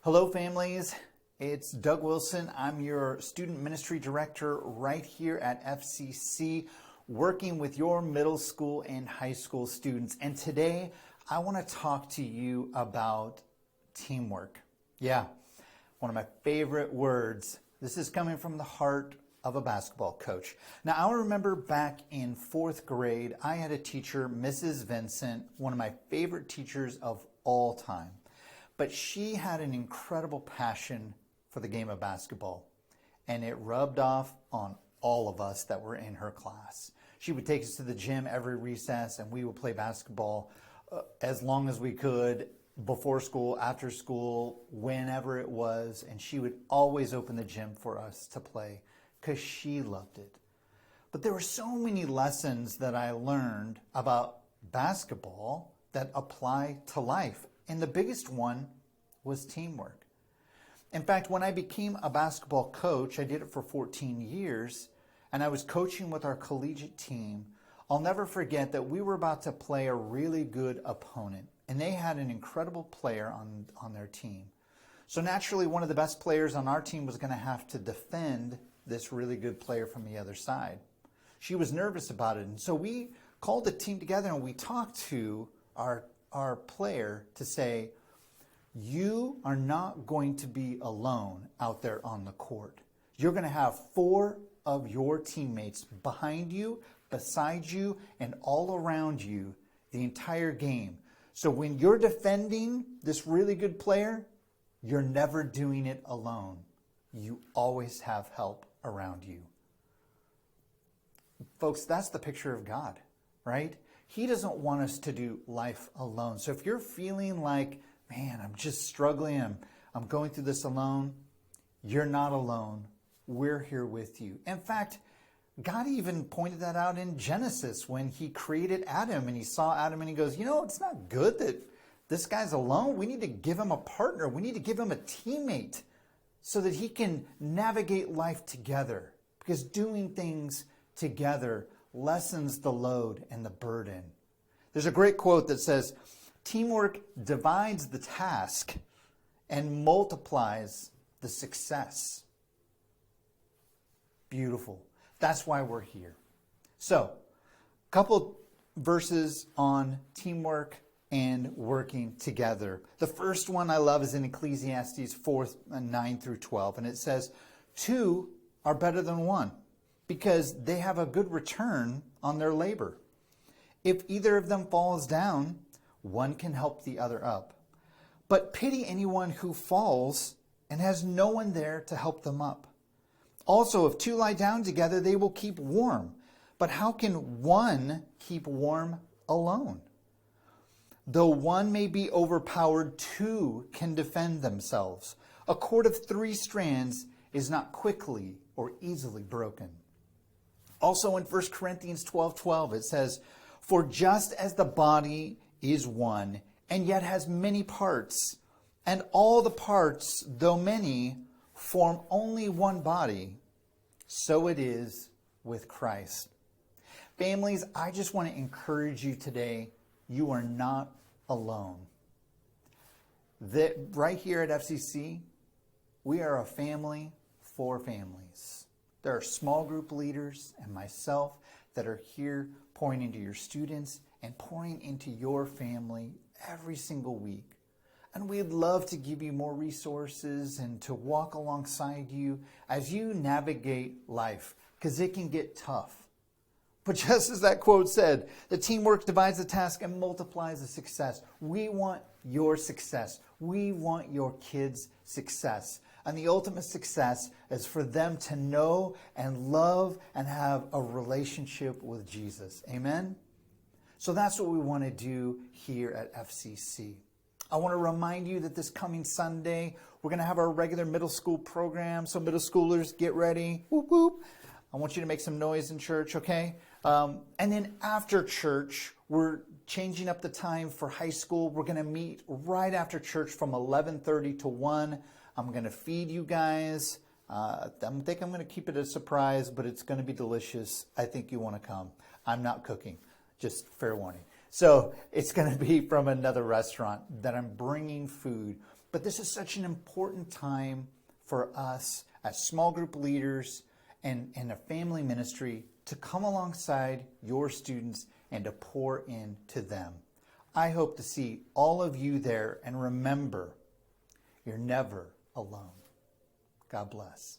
Hello, families. It's Doug Wilson. I'm your student ministry director right here at FCC, working with your middle school and high school students. And today, I want to talk to you about teamwork. Yeah, one of my favorite words. This is coming from the heart of a basketball coach. Now, I remember back in fourth grade, I had a teacher, Mrs. Vincent, one of my favorite teachers of all time. But she had an incredible passion for the game of basketball, and it rubbed off on all of us that were in her class. She would take us to the gym every recess, and we would play basketball as long as we could, before school, after school, whenever it was, and she would always open the gym for us to play because she loved it. But there were so many lessons that I learned about basketball that apply to life. And the biggest one was teamwork. In fact, when I became a basketball coach, I did it for 14 years, and I was coaching with our collegiate team. I'll never forget that we were about to play a really good opponent, and they had an incredible player on their team. So naturally, one of the best players on our team was going to have to defend this really good player from the other side. She was nervous about it, and so we called the team together and we talked to our player to say, you are not going to be alone out there on the court. You're going to have 4 of your teammates behind you, beside you, and all around you the entire game. So when you're defending this really good player, you're never doing it alone. You always have help around you. Folks, that's the picture of God, right? He doesn't want us to do life alone. So if you're feeling like, man, I'm just struggling, I'm going through this alone, you're not alone. We're here with you. In fact, God even pointed that out in Genesis when he created Adam, and he saw Adam and he goes, it's not good that this guy's alone. We need to give him a partner. We need to give him a teammate so that he can navigate life together, because doing things together lessens the load and the burden. There's a great quote that says, teamwork divides the task and multiplies the success. Beautiful. That's why we're here. So, a couple verses on teamwork and working together. The first one I love is in Ecclesiastes 4:9-12, and it says, 2 are better than 1, because they have a good return on their labor. If either of them falls down, one can help the other up. But pity anyone who falls and has no one there to help them up. Also, if 2 lie down together, they will keep warm. But how can one keep warm alone? Though one may be overpowered, 2 can defend themselves. A cord of 3 strands is not quickly or easily broken. Also in 1 Corinthians 12:12, it says, for just as the body is one and yet has many parts, and all the parts, though many, form only one body, so it is with Christ. Families, I just want to encourage you today, you are not alone. Right here at FCC, we are a family for families. There are small group leaders and myself that are here pouring into your students and pouring into your family every single week. And we'd love to give you more resources and to walk alongside you as you navigate life, because it can get tough. But just as that quote said, the teamwork divides the task and multiplies the success. We want your success. We want your kids' success. And the ultimate success is for them to know and love and have a relationship with Jesus. Amen? So that's what we want to do here at FCC. I want to remind you that this coming Sunday, we're going to have our regular middle school program. So middle schoolers, get ready. Whoop, whoop. I want you to make some noise in church, okay? And then after church, we're changing up the time for high school. We're going to meet right after church from 11:30 to 1. I'm going to feed you guys. I think I'm going to keep it a surprise, but it's going to be delicious. I think you want to come. I'm not cooking, just fair warning. So it's going to be from another restaurant that I'm bringing food. But this is such an important time for us as small group leaders and a family ministry to come alongside your students and to pour into them. I hope to see all of you there, and remember, you're never alone. God bless.